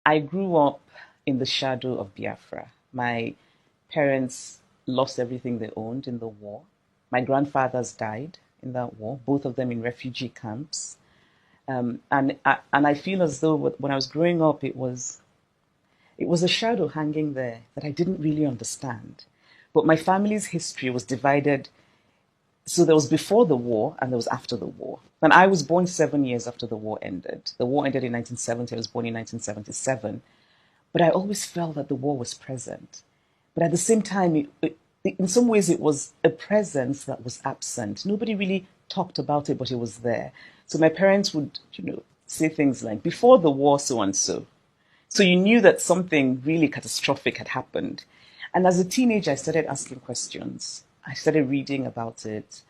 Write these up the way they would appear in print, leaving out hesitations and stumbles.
I grew up in the shadow of Biafra. My parents lost everything they owned in the war. My grandfathers died in that war, both of them in refugee camps. And I feel as though when I was growing up, it was a shadow hanging there that I didn't really understand. But my family's history was divided. So there was before the war and there was after the war. And I was born 7 years after the war ended. The war ended in 1970. I was born in 1977. But I always felt that the war was present. But at the same time, in some ways, it was a presence that was absent. Nobody really talked about it, but it was there. So my parents would, say things like, before the war, so and so. So you knew that something really catastrophic had happened. And as a teenager, I started asking questions. I started reading about it.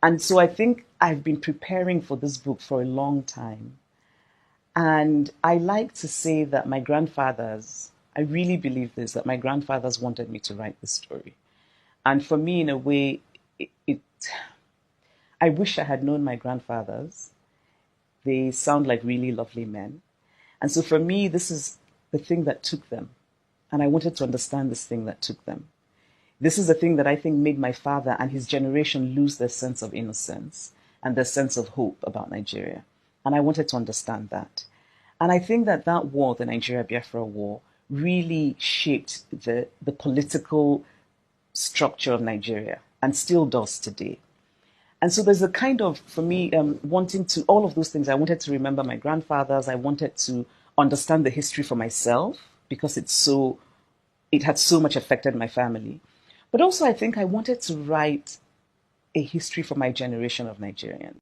And so I think I've been preparing for this book for a long time. And I like to say that my grandfathers, I really believe this, that my grandfathers wanted me to write this story. And for me, in a way, I wish I had known my grandfathers. They sound like really lovely men. And so for me, this is the thing that took them. And I wanted to understand this thing that took them. This is the thing that I think made my father and his generation lose their sense of innocence and their sense of hope about Nigeria. And I wanted to understand that. And I think that that war, the Nigeria-Biafra war, really shaped the political structure of Nigeria and still does today. And so there's a kind of, for me, wanting to, all of those things, I wanted to remember my grandfathers. I wanted to understand the history for myself because it had so much affected my family. But also I think I wanted to write a history for my generation of Nigerians.